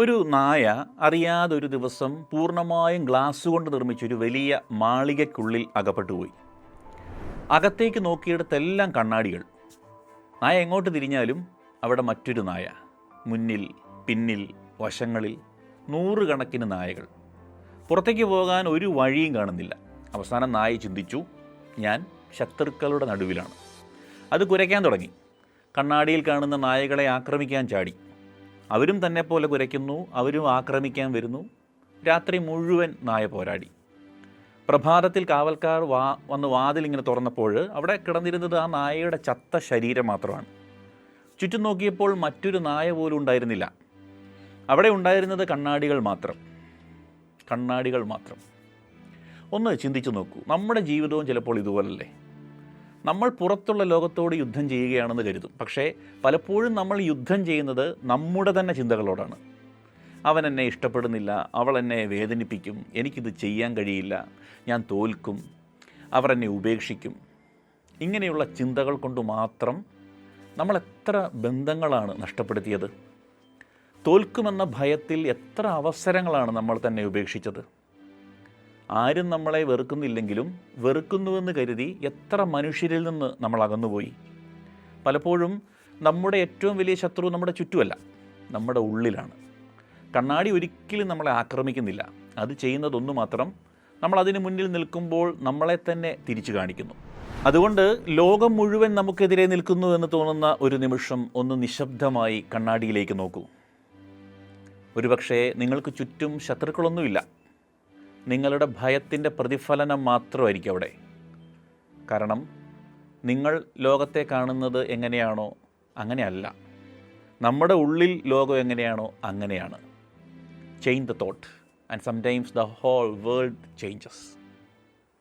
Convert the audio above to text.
ഒരു നായ അറിയാതെ ഒരു ദിവസം പൂർണ്ണമായും ഗ്ലാസ് കൊണ്ട് നിർമ്മിച്ചൊരു വലിയ മാളികയ്ക്കുള്ളിൽ അകപ്പെട്ടുപോയി. അകത്തേക്ക് നോക്കിയിടത്തെല്ലാം കണ്ണാടികൾ. നായ എങ്ങോട്ട് തിരിഞ്ഞാലും അവിടെ മറ്റൊരു നായ. മുന്നിൽ, പിന്നിൽ, വശങ്ങളിൽ നൂറുകണക്കിന് നായകൾ. പുറത്തേക്ക് പോകാൻ ഒരു വഴിയും കാണുന്നില്ല. അവസാനം നായ ചിന്തിച്ചു, ഞാൻ ശത്രുക്കളുടെ നടുവിലാണ്. അത് കുരയ്ക്കാൻ തുടങ്ങി. കണ്ണാടിയിൽ കാണുന്ന നായകളെ ആക്രമിക്കാൻ ചാടി. അവരും തന്നെ പോലെ കുരയ്ക്കുന്നു, അവരും ആക്രമിക്കാൻ വരുന്നു. രാത്രി മുഴുവൻ നായ പോരാടി. പ്രഭാതത്തിൽ കാവൽക്കാർ വന്ന് വാതിലിങ്ങനെ തുറന്നപ്പോൾ അവിടെ കിടന്നിരുന്നത് ആ നായയുടെ ചത്ത ശരീരം മാത്രമാണ്. ചുറ്റും നോക്കിയപ്പോൾ മറ്റൊരു നായ പോലും ഉണ്ടായിരുന്നില്ല. അവിടെ ഉണ്ടായിരുന്നത് കണ്ണാടികൾ മാത്രം. കണ്ണാടികൾ മാത്രം. ഒന്ന് ചിന്തിച്ചു നോക്കൂ, നമ്മുടെ ജീവിതവും ചിലപ്പോൾ ഇതുപോലല്ലേ? നമ്മൾ പുറത്തുള്ള ലോകത്തോട് യുദ്ധം ചെയ്യുകയാണെന്ന് കരുതും. പക്ഷേ പലപ്പോഴും നമ്മൾ യുദ്ധം ചെയ്യുന്നത് നമ്മുടെ തന്നെ ചിന്തകളോടാണ്. അവൻ എന്നെ ഇഷ്ടപ്പെടുന്നില്ല, അവൾ എന്നെ വേദനിപ്പിക്കും, എനിക്കിത് ചെയ്യാൻ കഴിയില്ല, ഞാൻ തോൽക്കും, അവർ എന്നെ ഉപേക്ഷിക്കും. ഇങ്ങനെയുള്ള ചിന്തകൾ കൊണ്ട് മാത്രം നമ്മൾ എത്ര ബന്ധങ്ങളാണ് നഷ്ടപ്പെടുത്തിയത്? തോൽക്കുമെന്ന ഭയത്തിൽ എത്ര അവസരങ്ങളാണ് നമ്മൾ തന്നെ ഉപേക്ഷിച്ചത്? ആരും നമ്മളെ വെറുക്കുന്നില്ലെങ്കിലും വെറുക്കുന്നുവെന്ന് കരുതി എത്ര മനുഷ്യരിൽ നിന്ന് നമ്മൾ അകന്നുപോയി? പലപ്പോഴും നമ്മുടെ ഏറ്റവും വലിയ ശത്രു നമ്മുടെ ചുറ്റുമല്ല, നമ്മുടെ ഉള്ളിലാണ്. കണ്ണാടി ഒരിക്കലും നമ്മളെ ആക്രമിക്കുന്നില്ല. അത് ചെയ്യുന്നതൊന്നു മാത്രം, നമ്മൾ അതിന് മുന്നിൽ നിൽക്കുമ്പോൾ നമ്മളെ തന്നെ തിരിച്ചു കാണിക്കുന്നു. അതുകൊണ്ട് ലോകം മുഴുവൻ നമുക്കെതിരെ നിൽക്കുന്നു എന്ന് തോന്നുന്ന ഒരു നിമിഷം ഒന്ന് നിശബ്ദമായി കണ്ണാടിയിലേക്ക് നോക്കൂ. ഒരുപക്ഷേ നിങ്ങൾക്ക് ചുറ്റും ശത്രുക്കളൊന്നുമില്ല. നിങ്ങളുടെ ഭയത്തിൻ്റെ പ്രതിഫലനം മാത്രമായിരിക്കും അവിടെ. കാരണം നിങ്ങൾ ലോകത്തെ കാണുന്നത് എങ്ങനെയാണോ അങ്ങനെയല്ല. നമ്മുടെ ഉള്ളിൽ ലോകം എങ്ങനെയാണോ അങ്ങനെയാണ്. Change the thought and sometimes the whole world changes.